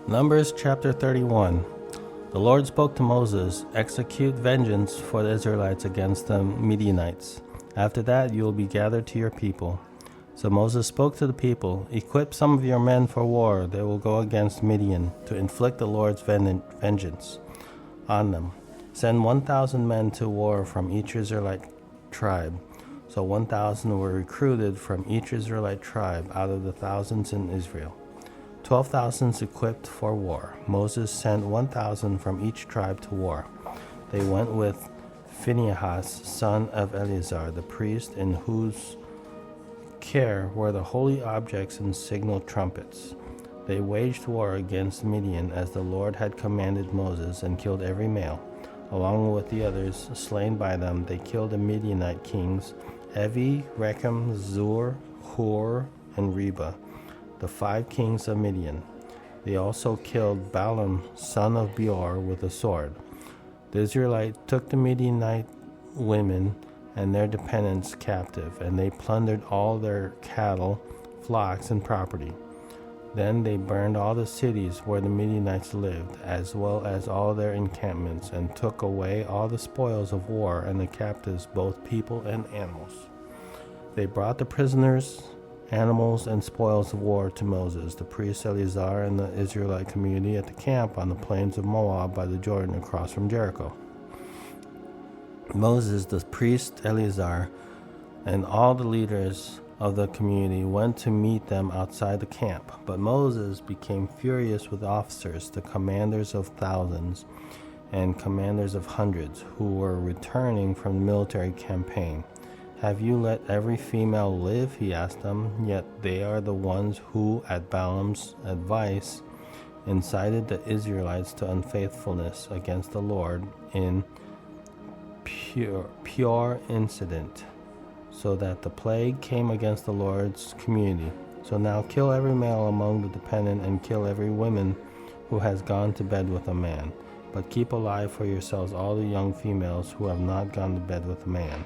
Numbers chapter 31. The Lord spoke to Moses, "Execute vengeance for the Israelites against the Midianites. After that you will be gathered to your people." So Moses spoke to the people, "Equip some of your men for war. They will go against Midian to inflict the Lord's vengeance on them. Send 1,000 men to war from each Israelite tribe." So 1,000 were recruited from each Israelite tribe out of the thousands in Israel. 12,000 equipped for war. Moses sent 1,000 from each tribe to war. They went with Phinehas, son of Eleazar, the priest, in whose care were the holy objects and signal trumpets. They waged war against Midian as the Lord had commanded Moses, and killed every male. Along with the others slain by them, they killed the Midianite kings Evi, Rechem, Zur, Hur, and Reba, the 5 kings of Midian. They also killed Balaam, son of Beor, with a sword. The Israelites took the Midianite women and their dependents captive, and they plundered all their cattle, flocks, and property. Then they burned all the cities where the Midianites lived, as well as all their encampments, and took away all the spoils of war and the captives, both people and animals. They brought the prisoners, animals, and spoils of war to Moses, the priest Eleazar, and the Israelite community at the camp on the plains of Moab by the Jordan across from Jericho. Moses, the priest Eleazar, and all the leaders of the community went to meet them outside the camp. But Moses became furious with officers, the commanders of thousands and commanders of hundreds, who were returning from the military campaign. "Have you let every female live?" he asked them. Yet they are the ones who, at Balaam's advice, incited the Israelites to unfaithfulness against the Lord in pure incident, so that the plague came against the Lord's community. So now kill every male among the dependent, and kill every woman who has gone to bed with a man. But keep alive for yourselves all the young females who have not gone to bed with a man.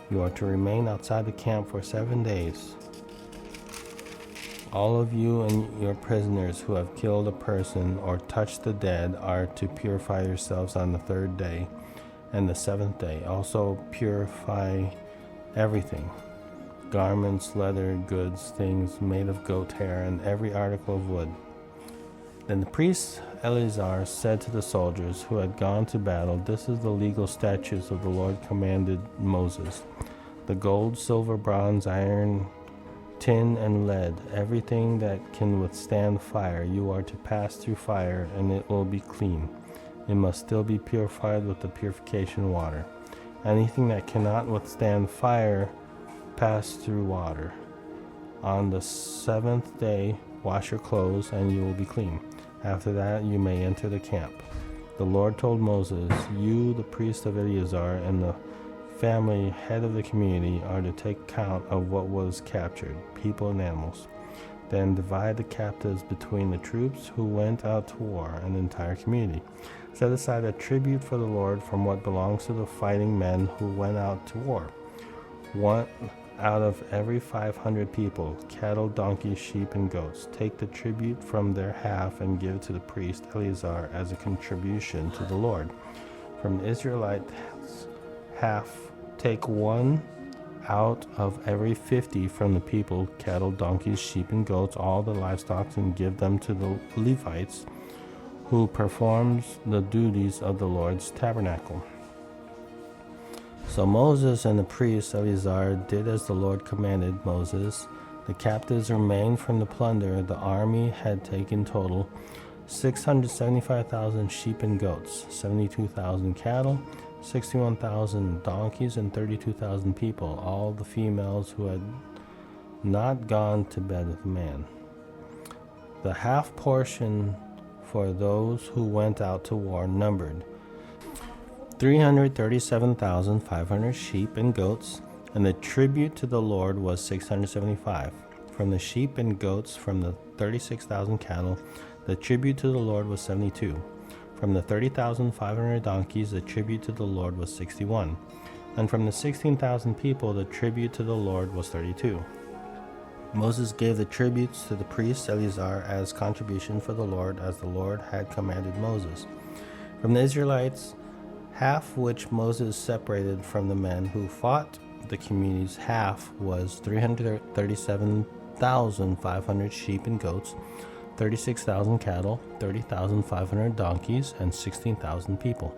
You are to remain outside the camp for 7 days. All of you and your prisoners who have killed a person or touched the dead are to purify yourselves on the 3rd day and the 7th day. Also purify everything: garments, leather, goods, things made of goat hair, and every article of wood. Then the priest Eleazar said to the soldiers who had gone to battle, "This is the legal statutes of the Lord commanded Moses. The gold, silver, bronze, iron, tin, and lead, everything that can withstand fire, you are to pass through fire, and it will be clean. It must still be purified with the purification water. Anything that cannot withstand fire, pass through water. On the 7th day, wash your clothes, and you will be clean. After that, you may enter the camp." The Lord told Moses, "You, the priest of Eleazar, and the family head of the community are to take count of what was captured, people and animals. Then divide the captives between the troops who went out to war and the entire community. Set aside a tribute for the Lord from what belongs to the fighting men who went out to war. 1 out of every 500 people, cattle, donkeys, sheep, and goats. Take the tribute from their half and give to the priest Eleazar as a contribution to the Lord. From the Israelite half, take 1 out of every 50 from the people, cattle, donkeys, sheep, and goats, all the livestock, and give them to the Levites, who performs the duties of the Lord's tabernacle." So Moses and the priest Eleazar did as the Lord commanded Moses. The captives remained from the plunder the army had taken. Total 675,000 sheep and goats, 72,000 cattle, 61,000 donkeys, and 32,000 people, all the females who had not gone to bed with a man. The half portion for those who went out to war numbered 337,500 sheep and goats, and the tribute to the Lord was 675. From the sheep and goats, from the 36,000 cattle, the tribute to the Lord was 72. From the 30,500 donkeys, the tribute to the Lord was 61. And from the 16,000 people, the tribute to the Lord was 32. Moses gave the tributes to the priest Eleazar as contribution for the Lord, as the Lord had commanded Moses. From the Israelites, half which Moses separated from the men who fought the communities, half was 337,500 sheep and goats, 36,000 cattle, 30,500 donkeys, and 16,000 people.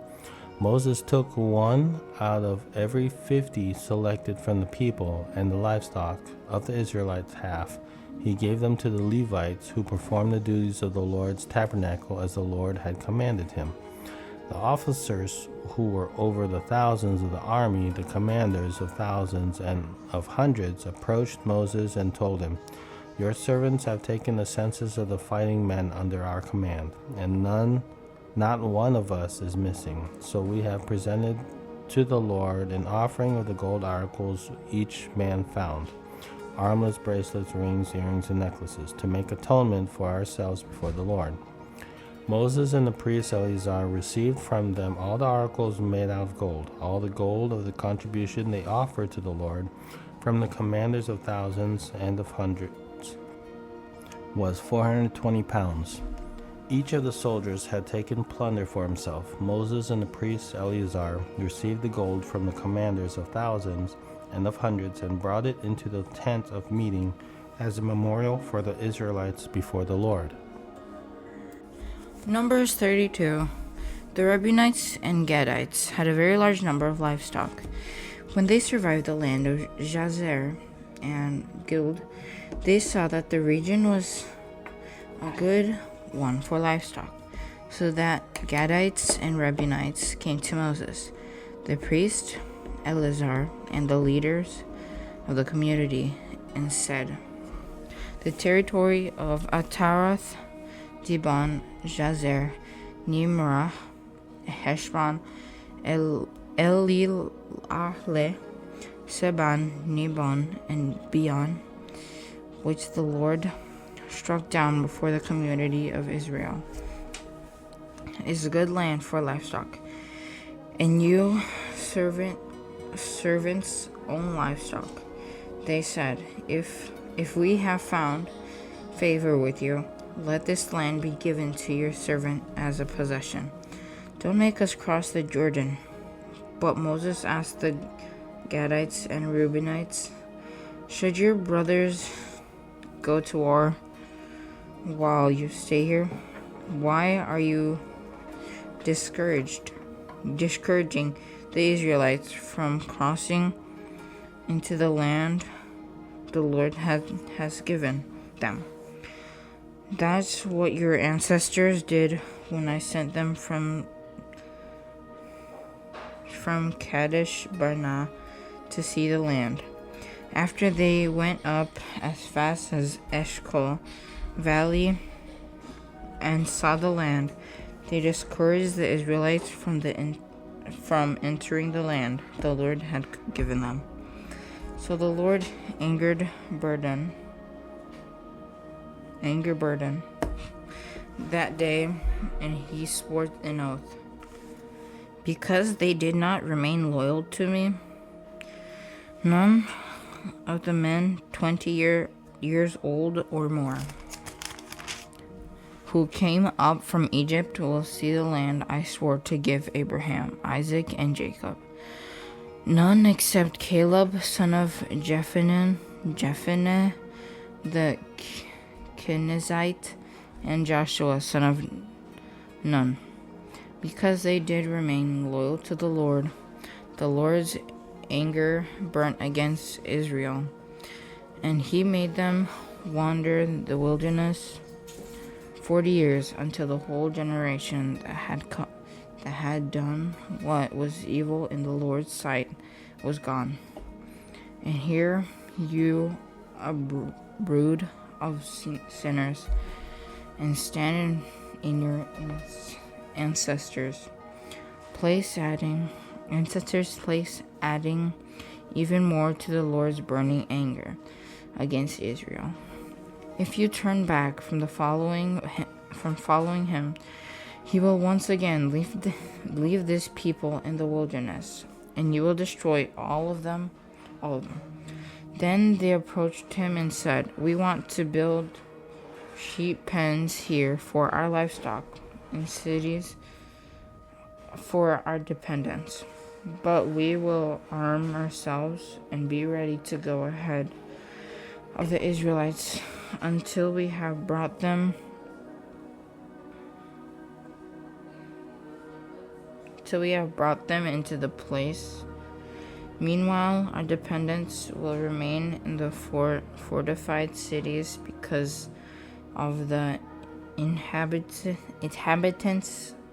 Moses took one out of every 50 selected from the people and the livestock of the Israelites half. He gave them to the Levites, who performed the duties of the Lord's tabernacle as the Lord had commanded him. The officers who were over the thousands of the army, the commanders of thousands and of hundreds, approached Moses and told him, "Your servants have taken the census of the fighting men under our command, and not one of us is missing. So we have presented to the Lord an offering of the gold articles each man found, armlets, bracelets, rings, earrings, and necklaces, to make atonement for ourselves before the Lord." Moses and the priest Eleazar received from them all the articles made out of gold. All the gold of the contribution they offered to the Lord from the commanders of thousands and of hundreds was 420 pounds. Each of the soldiers had taken plunder for himself. Moses and the priest Eleazar received the gold from the commanders of thousands and of hundreds and brought it into the tent of meeting as a memorial for the Israelites before the Lord. Numbers 32. The Reubenites and Gadites had a very large number of livestock. When they survived the land of Jazer and Gilead, they saw that the region was a good one for livestock, so that Gadites and Reubenites came to Moses, the priest Eleazar, and the leaders of the community, and said, "The territory of Ataroth, Dibon, Jazer, Nimrah, Heshbon, Elilahle, Seban, Nibon, and Beon, which the Lord struck down before the community of Israel, is a good land for livestock, and you servants own livestock." They said, if we have found favor with you, let this land be given to your servant as a possession. Don't make us cross the Jordan. But Moses asked the Gadites and Reubenites, "Should your brothers go to war while you stay here? Why are you discouraging the Israelites from crossing into the land the Lord has given them? That's what your ancestors did when I sent them from Kadesh Barnea to see the land. After they went up as fast as Eshcol Valley and saw the land, they discouraged the Israelites from entering the land the Lord had given them. So the Lord anger burden that day, and he swore an oath, "Because they did not remain loyal to me, none of the men 20 years old or more who came up from Egypt will see the land I swore to give Abraham, Isaac, and Jacob. None except Caleb, son of Jephunneh the Kenizzite, and Joshua, son of Nun. Because they did remain loyal to the Lord's anger burnt against Israel, and he made them wander the wilderness 40 years, until the whole generation that had done what was evil in the Lord's sight was gone. And here you, a brood of sinners, and stand in your ancestors' place adding even more to the Lord's burning anger against Israel. If you turn back from following him, he will once again leave this people in the wilderness, and you will destroy all of them. Then they approached him and said, "We want to build sheep pens here for our livestock and cities for our dependents. But we will arm ourselves and be ready to go ahead of the Israelites until we have brought them into the place. Meanwhile, our dependents will remain in the fortified cities because of the inhabitants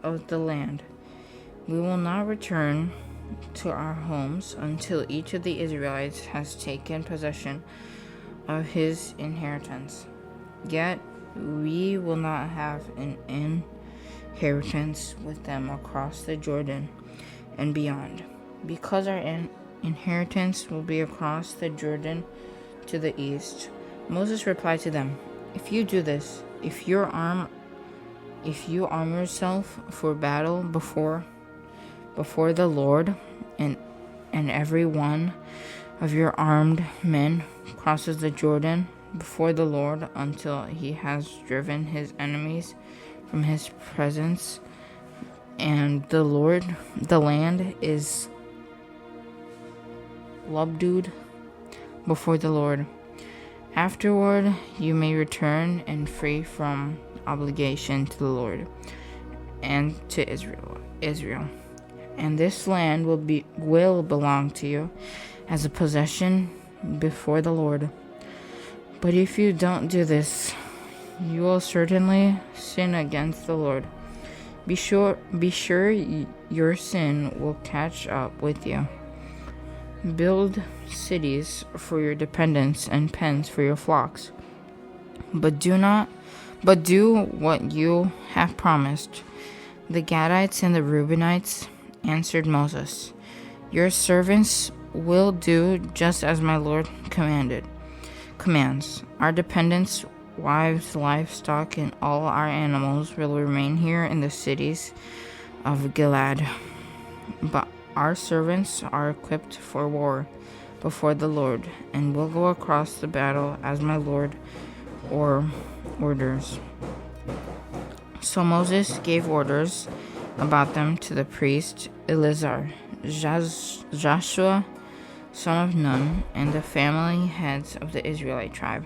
of the land. We will not return to our homes until each of the Israelites has taken possession of his inheritance. Yet we will not have an inheritance with them across the Jordan and beyond, because our inheritance will be across the Jordan to the east." Moses replied to them, "If you do this, if you arm yourself for battle before the Lord, and every one of your armed men crosses the Jordan before the Lord until he has driven his enemies from his presence, and the land is subdued before the Lord. Afterward, you may return and free from obligation to the Lord and to Israel. And this land will belong to you as a possession before the Lord. But if you don't do this, you will certainly sin against the Lord. Be sure your sin will catch up with you. Build cities for your dependents and pens for your flocks. But do what you have promised." The Gadites and the Reubenites answered Moses, "Your servants will do just as my Lord commands. Our dependents, wives, livestock, and all our animals will remain here in the cities of Gilead. But our servants are equipped for war before the Lord, and will go across the battle as my Lord orders." So Moses gave orders about them to the priest Eleazar, Joshua, son of Nun, and the family heads of the Israelite tribe.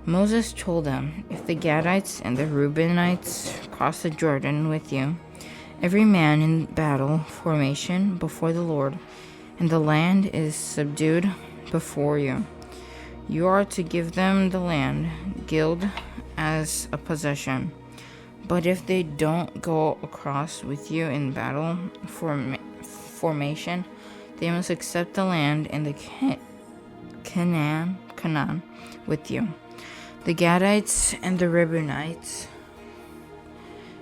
Moses told them, "If the Gadites and the Reubenites cross the Jordan with you, every man in battle formation before the Lord, and the land is subdued before you, you are to give them the land, Gilead, as a possession. But if they don't go across with you in battle formation, they must accept the land in the Canaan with you." The Gadites and the Reubenites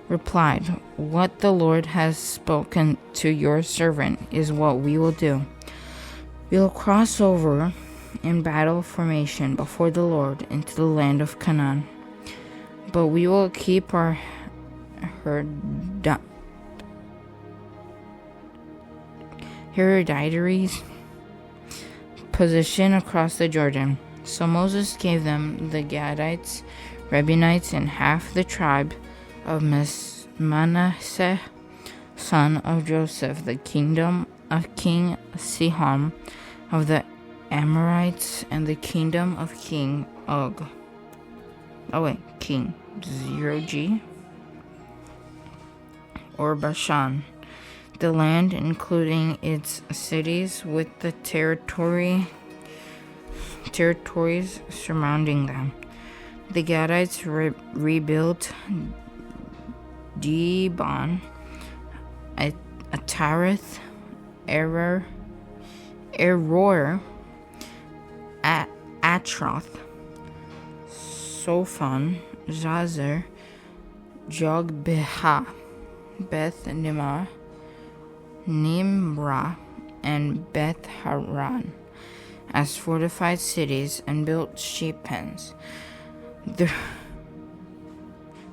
replied, "What the Lord has spoken to your servant is what we will do. We will cross over in battle formation before the Lord into the land of Canaan. But we will keep our hereditary position across the Jordan." So Moses gave them the Gadites, Reubenites, and half the tribe of Manasseh, son of Joseph, the kingdom of King Sihon of the Amorites, and the kingdom of King Og. King 0G or Bashan, the land including its cities with the territories surrounding them. The Gadites rebuilt Dibon, Atareth, Eror, Atroth, Sophon, Zazer, Jogbeha, Beth Nimrah, and Beth Haran as fortified cities, and built sheep pens. The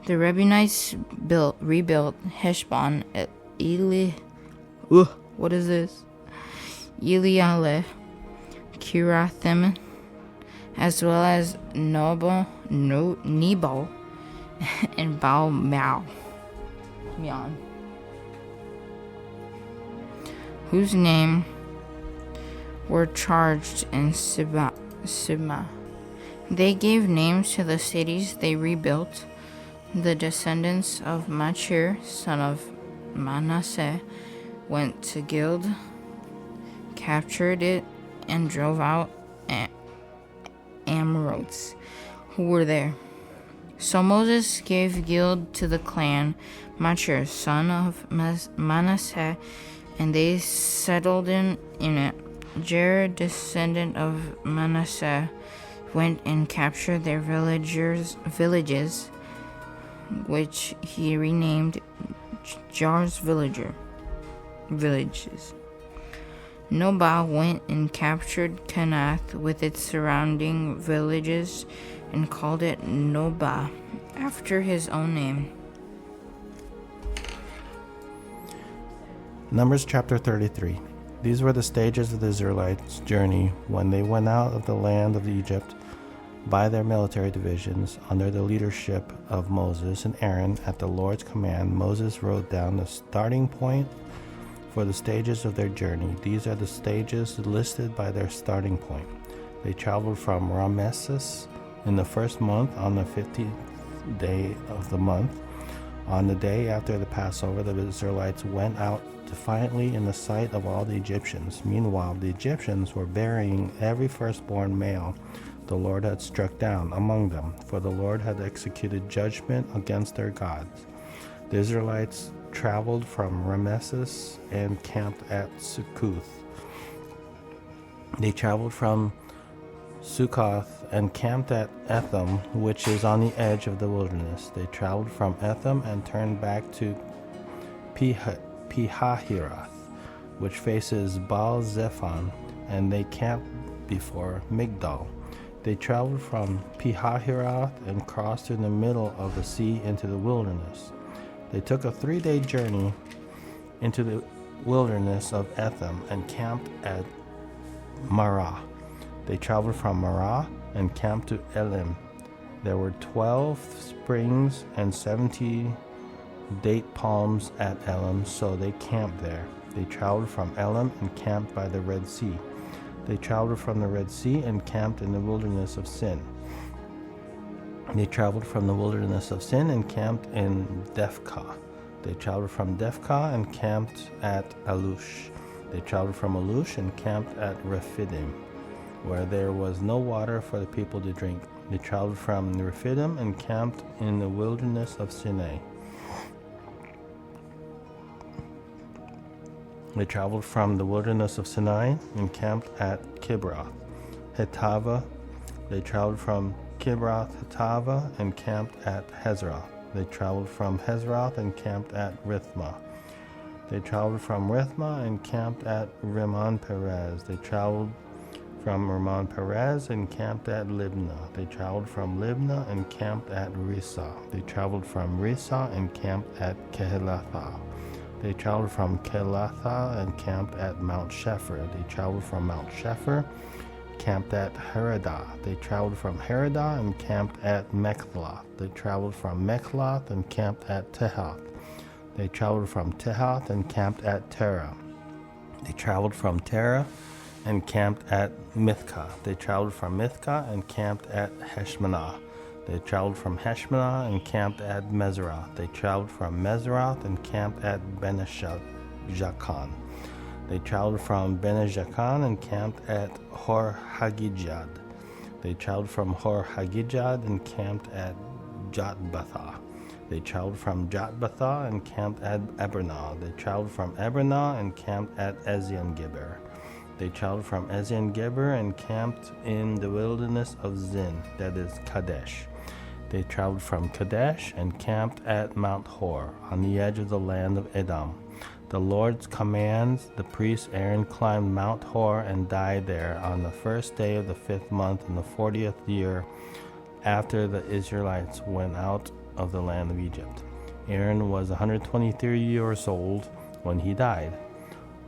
Reubenites rebuilt Heshbon, Elealeh, Kirathim, as well as Nebo and Baal Meon, whose name were charged in Sibmah. They gave names to the cities they rebuilt. The descendants of Machir, son of Manasseh, went to Gilead, captured it, and drove out Amorites who were there. So Moses gave Gilead to the clan Machir, son of Manasseh, and they settled in it. Jared, descendant of Manasseh, went and captured their villages, which he renamed Jar's villages. Nobal went and captured Kenath with its surrounding villages and called it Nobah, after his own name. Numbers chapter 33. These were the stages of the Israelites' journey when they went out of the land of Egypt by their military divisions under the leadership of Moses and Aaron. At the Lord's command, Moses wrote down the starting point for the stages of their journey. These are the stages listed by their starting point. They traveled from Ramesses in the first month on the 15th day of the month. On the day after the Passover, the Israelites went out defiantly in the sight of all the Egyptians. Meanwhile, the Egyptians were burying every firstborn male the Lord had struck down among them, for the Lord had executed judgment against their gods. The Israelites traveled from Ramesses and camped at Succoth. They traveled from Succoth and camped at Etham, which is on the edge of the wilderness. They traveled from Etham and turned back to Pihahiroth, which faces Baal Zephon, and they camped before Migdal. They traveled from Pihahiroth and crossed in the middle of the sea into the wilderness. They took a 3-day journey into the wilderness of Etham and camped at Marah. They traveled from Marah and camped to Elim. There were 12 springs and 70 date palms at Elim, so they camped there. They traveled from Elim and camped by the Red Sea. They traveled from the Red Sea and camped in the wilderness of Sin. They traveled from the wilderness of Sin and camped in Dephkah. They traveled from Dephkah and camped at Alush. They traveled from Alush and camped at Rephidim, where there was no water for the people to drink. They traveled from Rephidim and camped in the wilderness of Sinai. They traveled from the wilderness of Sinai and camped at Kibroth Hetava. They traveled from Kibroth Hetava and camped at Hezroth. They traveled from Hezroth and camped at Rithmah. They traveled from Rithmah and camped at Rimmon Perez. They traveled from Rimmon Perez and camped at Libnah. They traveled from Libnah and camped at Rissah. They traveled from Rissah and camped at Kehelathah. They traveled from Kehelathah and camped at Mount Shepher. They traveled from Mount Shepher, camped at Heradah. They traveled from Heradah and camped at Mechloth. They traveled from Mechloth and camped at Tehath. They traveled from Tehath and camped at Terah. They traveled from Terah and camped at Mithkah. They traveled from Mithkah and camped at Heshmanah. They traveled from Heshmanah and camped at Meseroth. They traveled from Meseroth and camped at Benejacon. They traveled from Benejacon and camped at Hor Haggidgad. They traveled from Hor Haggidgad and camped at Jotbathah. They traveled from Jotbathah and camped at Ebernah. They traveled from Ebernah and camped at Ezion-Geber. They traveled from Ezion-Geber and camped in the wilderness of Zin, that is Kadesh. They traveled from Kadesh and camped at Mount Hor, on the edge of the land of Edom. The Lord's commands, the priest Aaron climbed Mount Hor and died there on the first day of the 5th month in the 40th year after the Israelites went out of the land of Egypt. Aaron was 123 years old when he died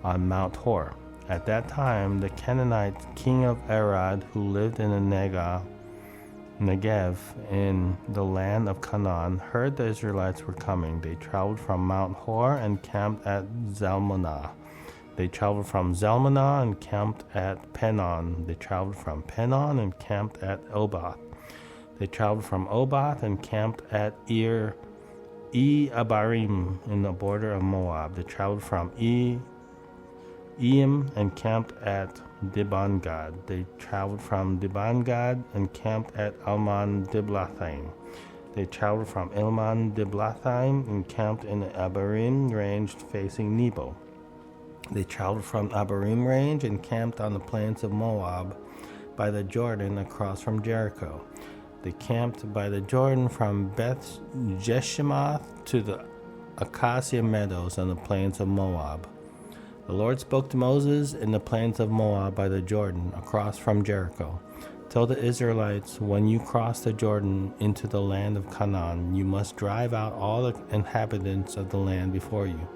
on Mount Hor. At that time, the Canaanite king of Arad, who lived in the Negev in the land of Canaan, heard the Israelites were coming. They traveled from Mount Hor and camped at Zalmunna. They traveled from Zalmunna and camped at Penon. They traveled from Penon and camped at Oboth. They traveled from Oboth and camped at Abarim in the border of Moab. They traveled from Eim and camped at Dibon-gad. They traveled from Dibon-gad and camped at Almon-Diblathaim. They traveled from Almon-Diblathaim and camped in the Abarim range facing Nebo. They traveled from Abarim range and camped on the plains of Moab by the Jordan across from Jericho. They camped by the Jordan from Beth Jeshimoth to the acacia meadows on the plains of Moab. The Lord spoke to Moses in the plains of Moab by the Jordan across from Jericho. Tell the Israelites, when you cross the Jordan into the land of Canaan, you must drive out all the inhabitants of the land before you.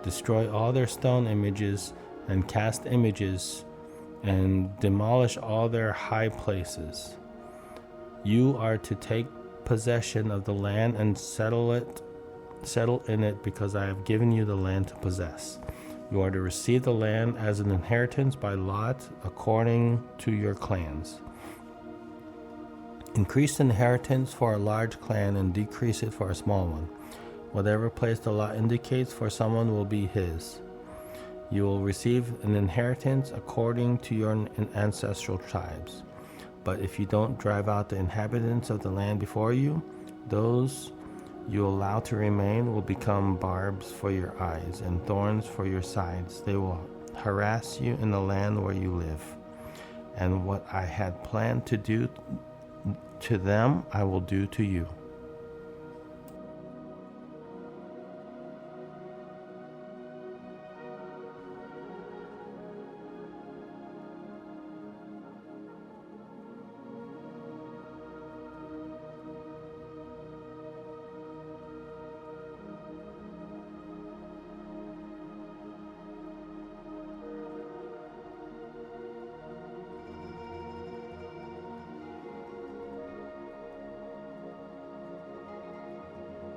Destroy all their stone images and cast images, and demolish all their high places. You are to take possession of the land and settle in it, because I have given you the land to possess. You are to receive the land as an inheritance by lot according to your clans. Increase the inheritance for a large clan and decrease it for a small one. Whatever place the lot indicates for someone will be his. You will receive an inheritance according to your ancestral tribes. But if you don't drive out the inhabitants of the land before you, those you allow to remain will become barbs for your eyes and thorns for your sides. They will harass you in the land where you live. And what I had planned to do to them, I will do to you.